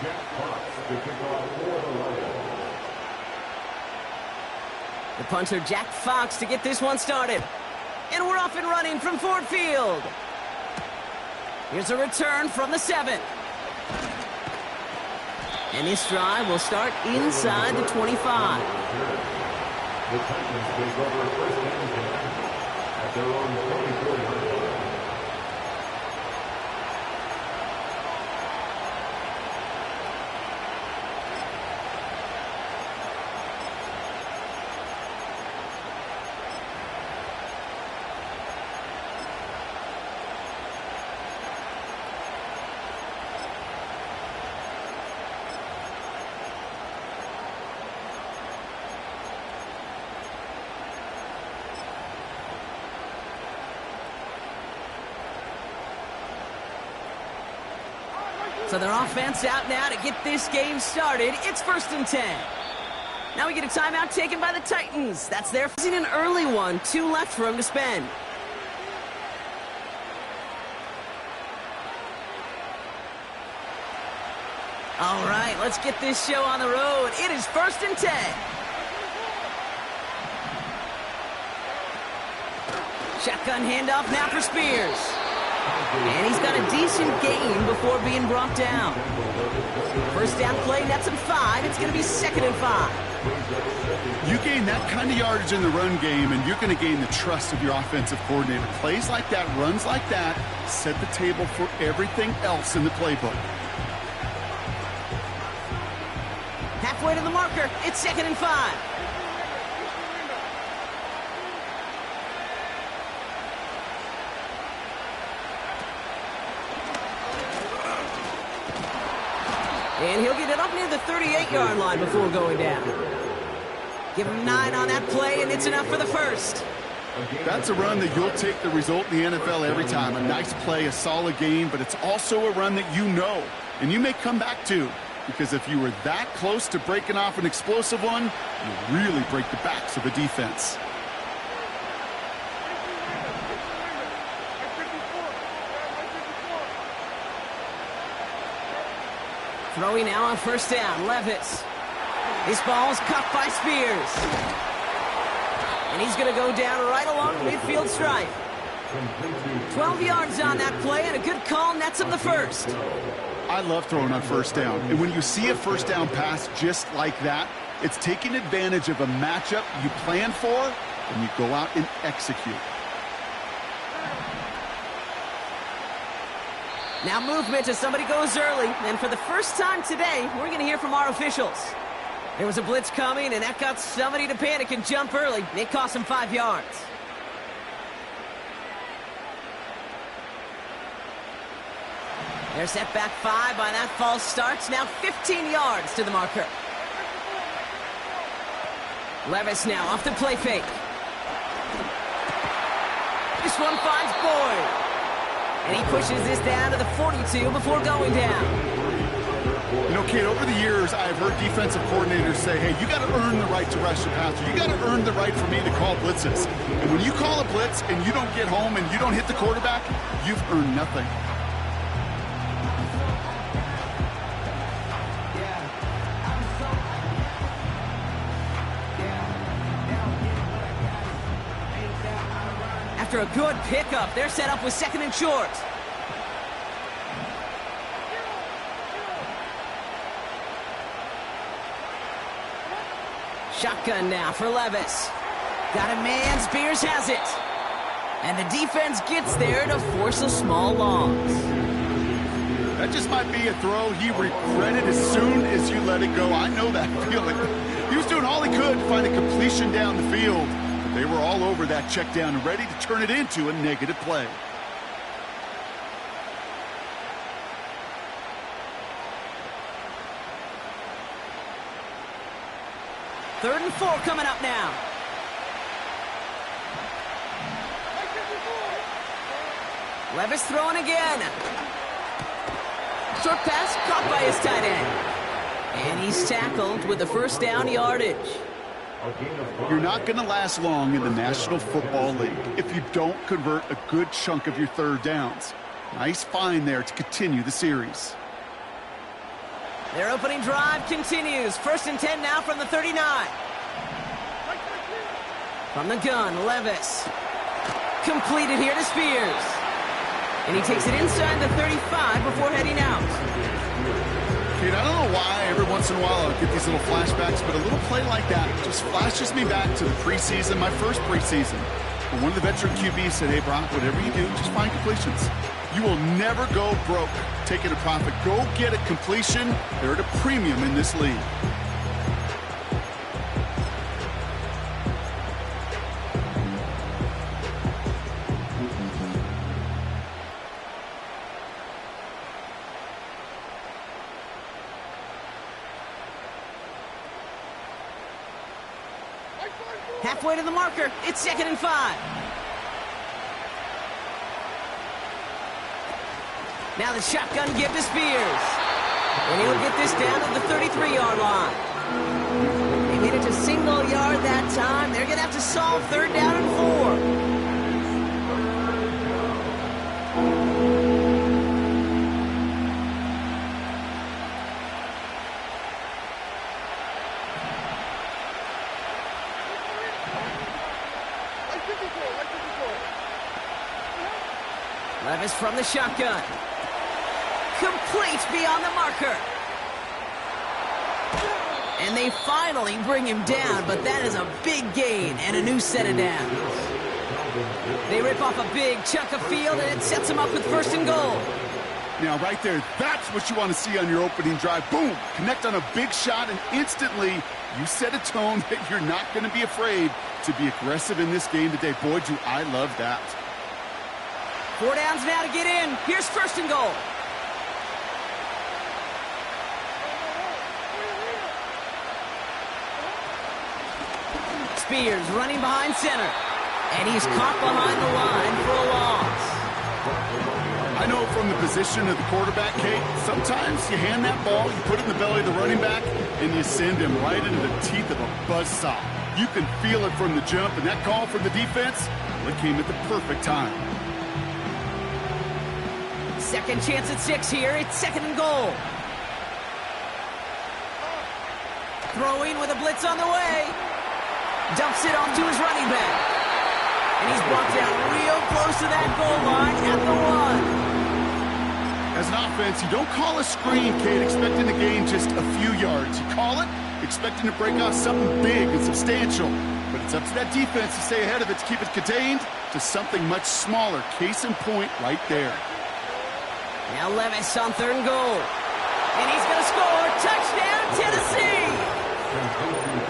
Jack Fox to kick off for the Lions. The punter, Jack Fox, to get this one started. And we're off and running from Ford Field. Here's a return from the 7. And this drive will start inside the 25. The Titans take over first and 10 at their own 24-yard line. So their offense out now to get this game started. It's first and 10. Now we get a timeout taken by the Titans. That's their an early one. 2 left for them to spend. All right, let's get this show on the road. It is first and 10. Shotgun handoff now for Spears. And he's got a decent gain before being brought down. First down play, nets him 5. It's going to be 2nd and 5. You gain that kind of yardage in the run game, and you're going to gain the trust of your offensive coordinator. Plays like that, runs like that, set the table for everything else in the playbook. Halfway to the marker. It's 2nd and 5. And he'll get it up near the 38-yard line before going down. Give him 9 on that play, and it's enough for the first. That's a run that you'll take the result in the NFL every time. A nice play, a solid game, but it's also a run that you know, and you may come back to. Because if you were that close to breaking off an explosive one, you really break the backs of the defense. Throwing now on first down, Levis. This ball's cuffed by Spears. And he's going to go down right along the midfield stripe. 12 yards on that play, and a good call nets him the first. I love throwing on first down. And when you see a first down pass just like that, it's taking advantage of a matchup you plan for, and you go out and execute. Now movement as somebody goes early. And for the first time today, we're going to hear from our officials. There was a blitz coming, and that got somebody to panic and jump early. It cost him 5 yards. They're set back 5 by that false start. Now 15 yards to the marker. Levis now off the play fake. This one finds Boyd. And he pushes this down to the 42 before going down. You know, Kate, over the years, I've heard defensive coordinators say, hey, you got to earn the right to rush the passer. You got to earn the right for me to call blitzes. And when you call a blitz and you don't get home and you don't hit the quarterback, you've earned nothing. After a good pickup, they're set up with 2nd and short. Shotgun now for Levis. Got a man, Spears has it. And the defense gets there to force a small loss. That just might be a throw he regretted as soon as you let it go. I know that feeling. He was doing all he could to find a completion down the field. They were all over that check down and ready to turn it into a negative play. Third and 4 coming up now. Levis throwing again. Short pass caught by his tight end. And he's tackled with the first down yardage. You're not going to last long in the National Football League if you don't convert a good chunk of your third downs. Nice find there to continue the series. Their opening drive continues. 1st and 10 now from the 39. From the gun, Levis. Completed here to Spears. And he takes it inside the 35 before heading out. Kate, I don't know why every once in a while I'll get these little flashbacks, but a little play like that just flashes me back to the preseason, my first preseason. When one of the veteran QBs said, hey, Brock, whatever you do, just find completions. You will never go broke taking a profit. Go get a completion. They're at a premium in this league. Halfway to the marker. It's 2nd and 5. Now the shotgun give to Spears. And he'll get this down to the 33-yard line. They made it to single yard that time. They're going to have to solve 3rd down and 4. Levis from the shotgun. Complete beyond the marker. And they finally bring him down, but that is a big gain and a new set of downs. They rip off a big chunk of field, and it sets them up with 1st and goal. Now, right there, that's what you want to see on your opening drive. Boom! Connect on a big shot, and instantly you set a tone that you're not going to be afraid to be aggressive in this game today. Boy, do I love that. 4 downs now to get in. Here's 1st and goal. Spears running behind center. And he's caught behind the line for a loss. I know from the position of the quarterback, Kate, sometimes you hand that ball, you put it in the belly of the running back, and you send him right into the teeth of a buzzsaw. You can feel it from the jump, and that call from the defense, well, it came at the perfect time. Second chance at 6 here. It's 2nd and goal. Throwing with a blitz on the way. Dumps it off to his running back. And he's brought down real close to that goal line at the 1. As an offense, you don't call a screen, Kate, expecting to gain just a few yards. You call it expecting to break off something big and substantial. But it's up to that defense to stay ahead of it, to keep it contained to something much smaller. Case in point right there. Now Levis on 3rd and goal. And he's going to score. Touchdown, Tennessee!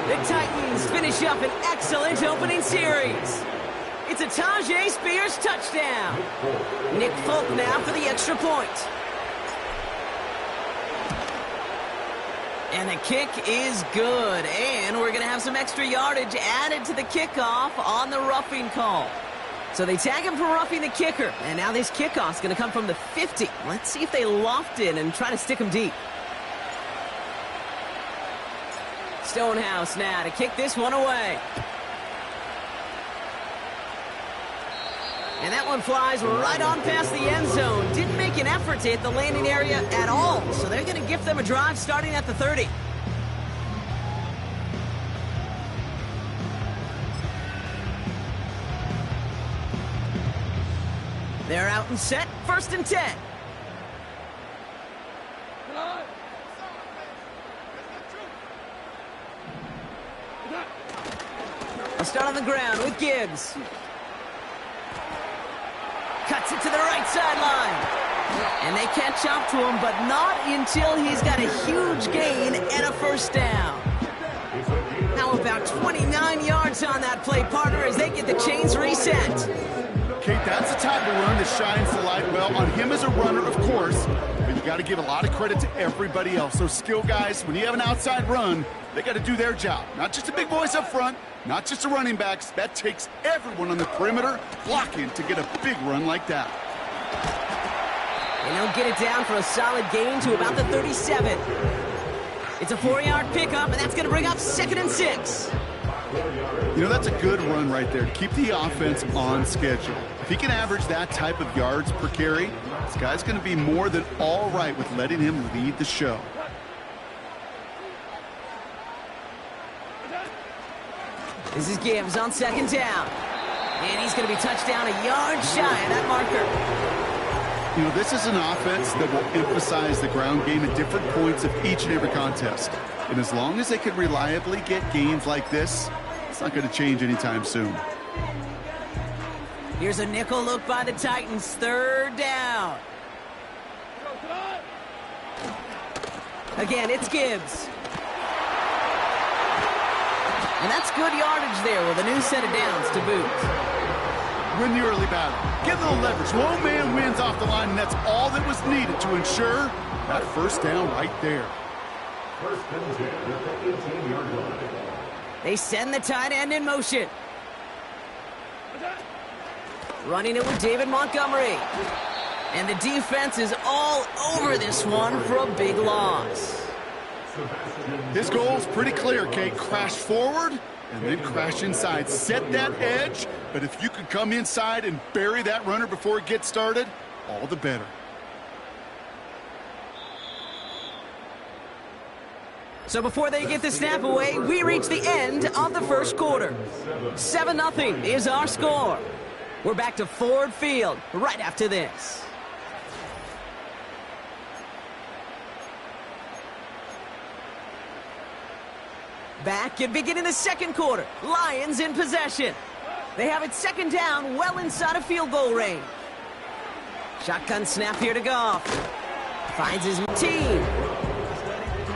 The Titans finish up an excellent opening series. It's a Tyjae Spears touchdown. Nick Folk now for the extra point. And the kick is good. And we're going to have some extra yardage added to the kickoff on the roughing call. So they tag him for roughing the kicker. And now this kickoff's going to come from the 50. Let's see if they loft in and try to stick him deep. Stonehouse now to kick this one away. And that one flies right on past the end zone. Didn't make an effort to hit the landing area at all. So they're going to gift them a drive starting at the 30. They're out and set. 1st and 10. A start on the ground with Gibbs. Cuts it to the right sideline. And they catch up to him, but not until he's got a huge gain and a 1st down. How about 29 yards on that play, partner, as they get the chains reset. Kate, that's the type of run that shines the light well on him as a runner, of course, but you got to give a lot of credit to everybody else. Those skill guys, when you have an outside run, they got to do their job. Not just the big boys up front, not just the running backs. That takes everyone on the perimeter blocking to get a big run like that. And he'll get it down for a solid gain to about the 37. It's a 4-yard pickup, and that's going to bring up 2nd and 6. You know, that's a good run right there. Keep the offense on schedule. If he can average that type of yards per carry, this guy's going to be more than all right with letting him lead the show. This is Gibbs on second down. And he's going to be touched down a yard shy of that marker. You know, this is an offense that will emphasize the ground game at different points of each and every contest. And as long as they can reliably get gains like this, it's not going to change anytime soon. Here's a nickel look by the Titans. Third down. Again, it's Gibbs. And that's good yardage there with a new set of downs to boot. Win the early battle. Get a little leverage. One man wins off the line, and that's all that was needed to ensure that first down right there. First and 10 at the 18-yard line. They send the tight end in motion. Running it with David Montgomery. And the defense is all over this one for a big loss. His goal is pretty clear, Kate. Crash forward and then crash inside. Set that edge, but if you could come inside and bury that runner before it gets started, all the better. So before they get the snap away, we reach the end of the first quarter. 7-0 is our score. We're back to Ford Field right after this. Back and beginning the second quarter. Lions in possession. They have it second down, well inside of field goal range. Shotgun snap here to Goff. Finds his team.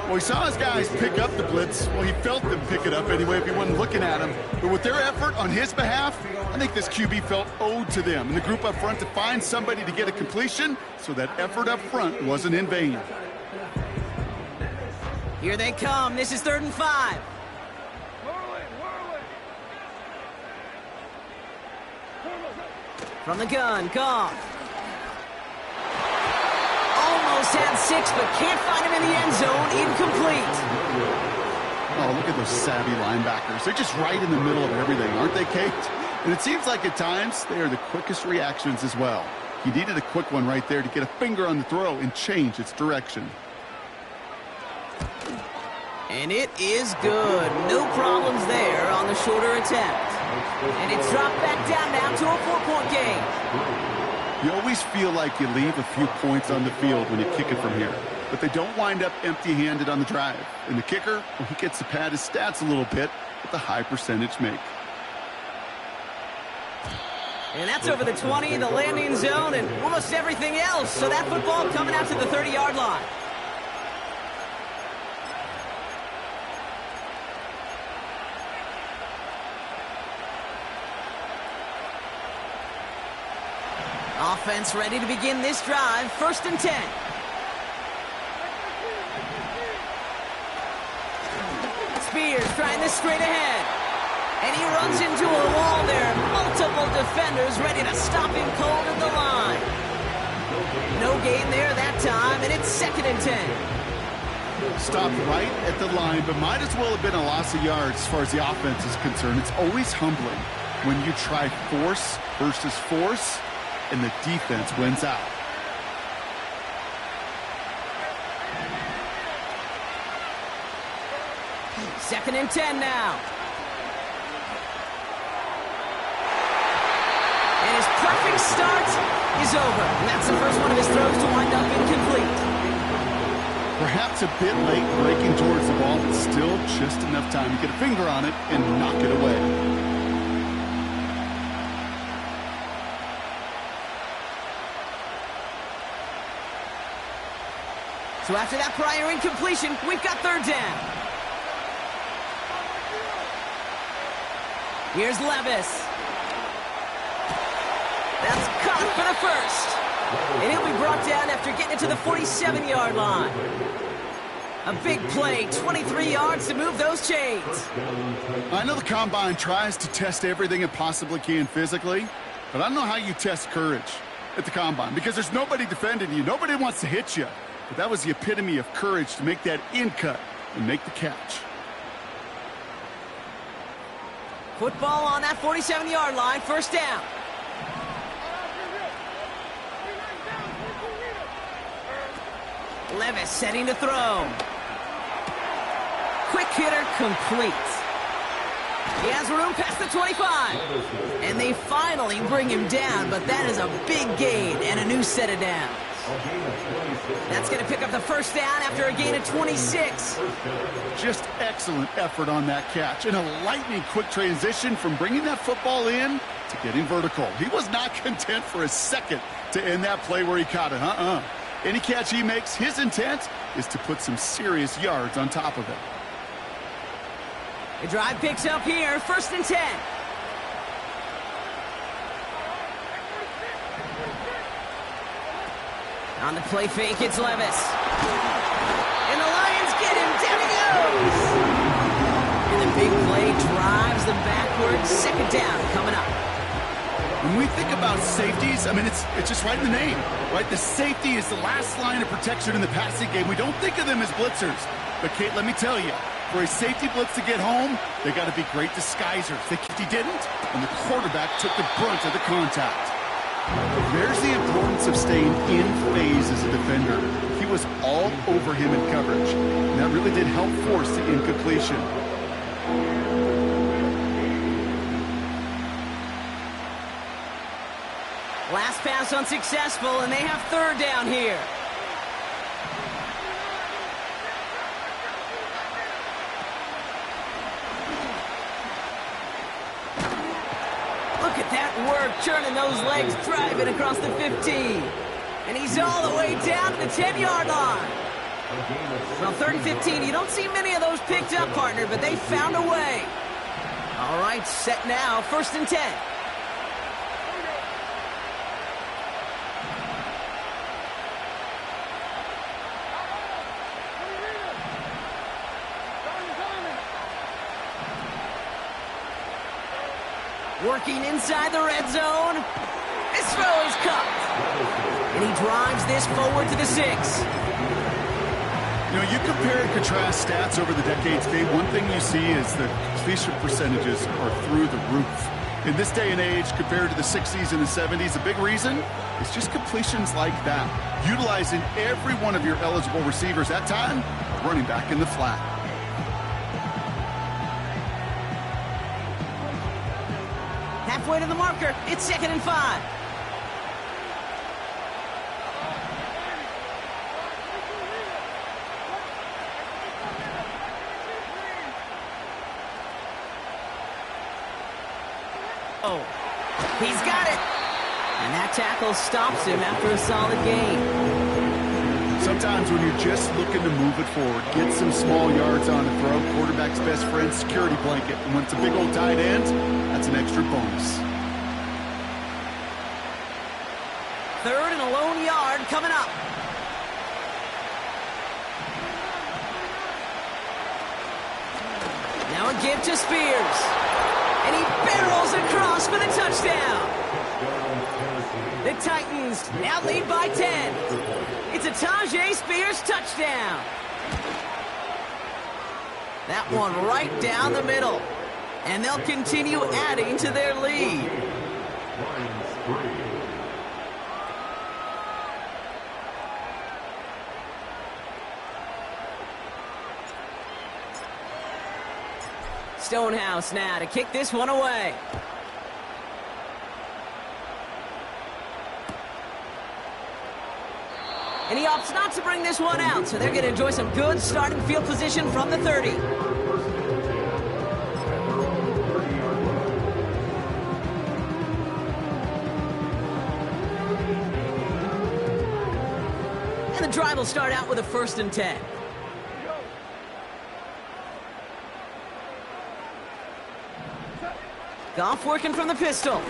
Well, he saw his guys pick up the blitz. Well, he felt them pick it up anyway if he wasn't looking at him. But with their effort on his behalf, I think this QB felt owed to them and the group up front to find somebody to get a completion, so that effort up front wasn't in vain. Here they come. This is 3rd and 5. From the gun, Goff. Almost had 6, but can't find him in the end zone. Incomplete. Oh, look at those savvy linebackers. They're just right in the middle of everything, aren't they, Kate? And it seems like at times they are the quickest reactions as well. He needed a quick one right there to get a finger on the throw and change its direction. And it is good. No problems there on the shorter attempt. And it's dropped back down now to a 4-point game. You always feel like you leave a few points on the field when you kick it from here. But they don't wind up empty-handed on the drive. And the kicker, well, he gets to pad his stats a little bit with a high percentage make. And that's over the 20, the landing zone, and almost everything else. So that football coming out to the 30-yard line. Offense ready to begin this drive. 1st and 10. Spears trying this straight ahead. And he runs into a wall there. Multiple defenders ready to stop him cold at the line. No gain there that time, and it's 2nd and 10. Stopped right at the line, but might as well have been a loss of yards as far as the offense is concerned. It's always humbling when you try force versus force, and the defense wins out. Second and 10 now. And his perfect start is over. And that's the first one of his throws to wind up incomplete. Perhaps a bit late breaking towards the ball, but still just enough time to get a finger on it and knock it away. So after that prior incompletion, we've got 3rd down. Here's Levis. That's caught for the first. And he'll be brought down after getting it to the 47-yard line. A big play, 23 yards to move those chains. I know the Combine tries to test everything it possibly can physically, but I don't know how you test courage at the Combine, because there's nobody defending you. Nobody wants to hit you. But that was the epitome of courage to make that in cut and make the catch. Football on that 47-yard line, 1st down. Levis setting to throw. Quick hitter complete. He has room past the 25. And they finally bring him down, but that is a big gain and a new set of downs. That's going to pick up the first down after a gain of 26. Just excellent effort on that catch. And a lightning quick transition from bringing that football in to getting vertical. He was not content for a second to end that play where he caught it. Any catch he makes, his intent is to put some serious yards on top of it. The drive picks up here, 1st and 10. On the play fake, it's Levis. And the Lions get him. Down he goes. And the big play drives them backwards. 2nd down coming up. When we think about safeties, I mean, it's just right in the name, right? The safety is the last line of protection in the passing game. We don't think of them as blitzers. But, Kate, let me tell you, for a safety blitz to get home, they got to be great disguisers. He didn't, and the quarterback took the brunt of the contact. There's the importance of staying in phase as a defender. He was all over him in coverage, and that really did help force the incompletion. Last pass unsuccessful, and they have 3rd down here. Look at that work, turning those legs, driving across the 15. And he's all the way down to the 10-yard line. Well, 3rd and 15, you don't see many of those picked up, partner, but they found a way. All right, set now, 1st and 10. Working inside the red zone. This throw is caught. And he drives this forward to the 6. You know, you compare and contrast stats over the decades, Dave. One thing you see is the completion percentages are through the roof. In this day and age, compared to the 60s and the 70s, a big reason is just completions like that. Utilizing every one of your eligible receivers. That time, running back in the flat. Halfway to the marker. It's 2nd and 5. Oh, he's got it. And that tackle stops him after a solid gain. Sometimes when you're just looking to move it forward, get some small yards on the throw, quarterback's best friend, security blanket. And when it's a big old tight end, that's an extra bonus. 3rd and a lone yard coming up. Now a give to Spears. And he barrels across for the touchdown. The Titans now lead by 10. It's a Tyjae Spears touchdown. That one right down the middle. And they'll continue adding to their lead. Stonehouse now to kick this one away. And he opts not to bring this one out, so they're going to enjoy some good starting field position from the 30. And the drive will start out with a 1st and 10. Goff working from the pistol.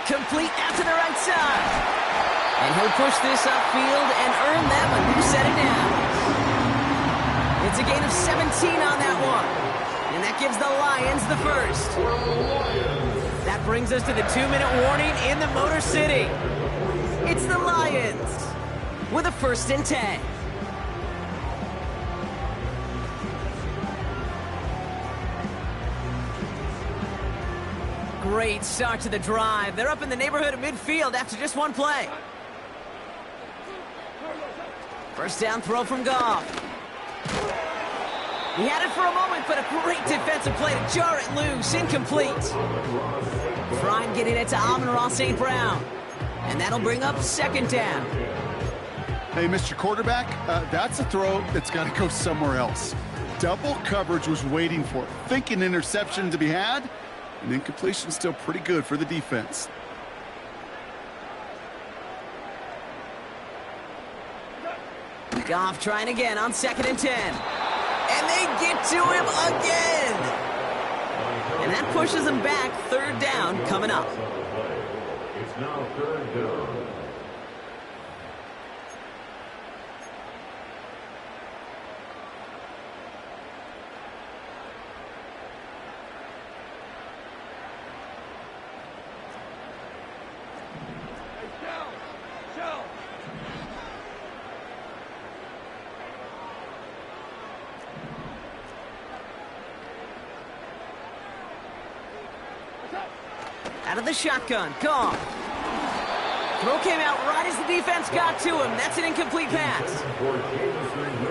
Complete out to the right side. And he'll push this upfield and earn them a new set of downs. It's a gain of 17 on that one. And that gives the Lions the 1st. That brings us to the 2-minute warning in the Motor City. It's the Lions with a 1st and 10. Great start to the drive. They're up in the neighborhood of midfield after just one play. 1st down throw from Goff. He had it for a moment, but a great defensive play to jar it loose. Incomplete. Frying getting it to Amon-Ra St. Brown. And that'll bring up second down. Hey, Mr. Quarterback, that's a throw that's got to go somewhere else. Double coverage was waiting for it. Thinking interception to be had, and incompletion still pretty good for the defense. Goff trying again on 2nd and 10. And they get to him again. And that pushes them back. 3rd down coming up. It's now 3rd down. Out of the shotgun, Goff. Throw came out right as the defense got to him. That's an incomplete pass.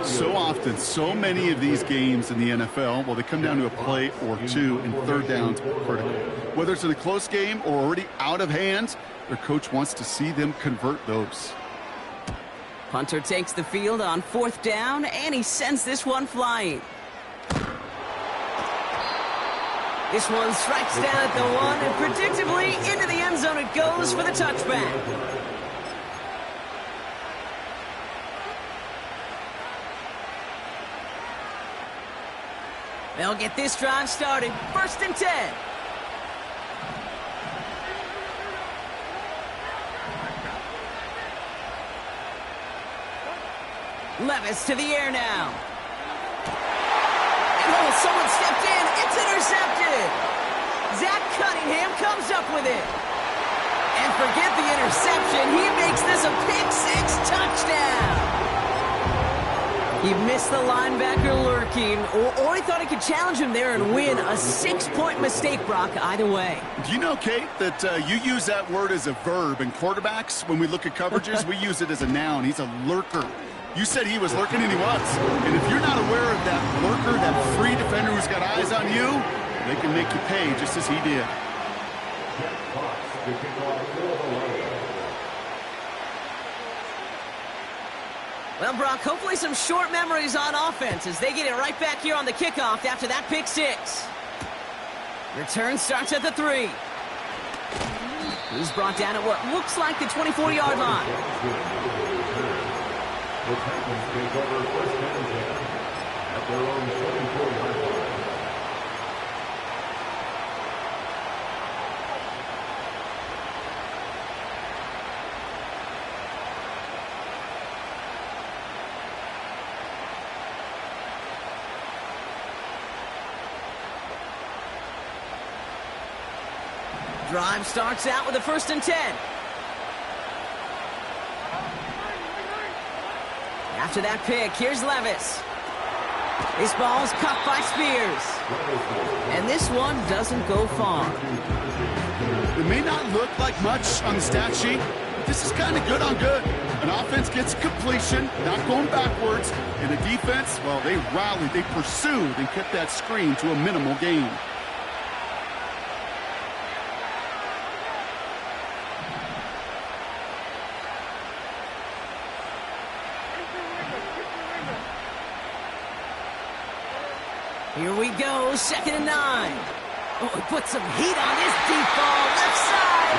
So often, so many of these games in the NFL, well, they come down to a play or two, and 3rd downs are critical. Whether it's in a close game or already out of hand, their coach wants to see them convert those. Punter takes the field on 4th down, and he sends this one flying. This one strikes down at the 1, and predictably into the end zone it goes for the touchback. They'll get this drive started. 1st and 10. Levis to the air now. Oh, someone stepped in. It's intercepted. Zach Cunningham comes up with it. And forget the interception. He makes this a pick-6 touchdown. He missed the linebacker lurking, or he thought he could challenge him there and win. A 6-point mistake, Brock, either way. Do you know, Kate, that you use that word as a verb in quarterbacks? When we look at coverages, we use it as a noun. He's a lurker. You said he was lurking, and he was. And if you're not aware of that lurker, that free defender who's got eyes on you, they can make you pay just as he did. Well, Brock, hopefully some short memories on offense as they get it right back here on the kickoff after that pick-6. Return starts at the 3. He's brought down at what looks like the 24-yard line. The Titans take over 1st and 10 at their own 24-yard line. Drive starts out with a 1st and 10. After that pick, here's Levis. This ball's caught by Spears. And this one doesn't go far. It may not look like much on the stat sheet, but this is kind of good on good. An offense gets completion, not going backwards, and a defense, well, they rallied, they pursued, and kept that screen to a minimal gain. Here we go, 2nd and 9. Oh, he put some heat on this deep ball, left side.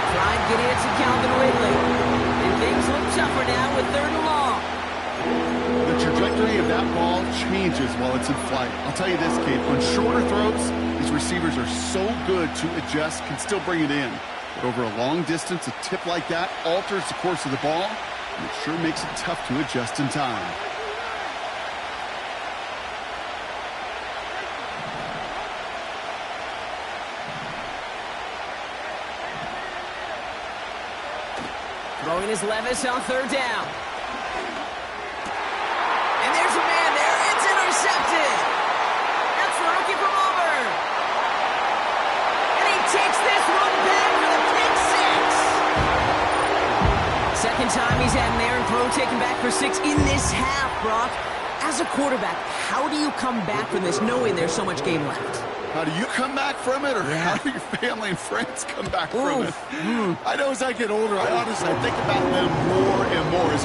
Tried getting it to Calvin Ridley. And things look tougher now with 3rd and long. The trajectory of that ball changes while it's in flight. I'll tell you this, Kate, on shorter throws, these receivers are so good to adjust, can still bring it in. But over a long distance, a tip like that alters the course of the ball, and it sure makes it tough to adjust in time. Throwing his Levis on 3rd down. And there's a man there. It's intercepted. That's the rookie from Auburn. And he takes this one back for the pick 6. Second time he's had an errant throw taken back for 6 in this half, Brock. As a quarterback, how do you come back from this knowing there's so much game left? How do you come back from it, or how do your family and friends come back from it? I know as I get older, I honestly think about them more and more as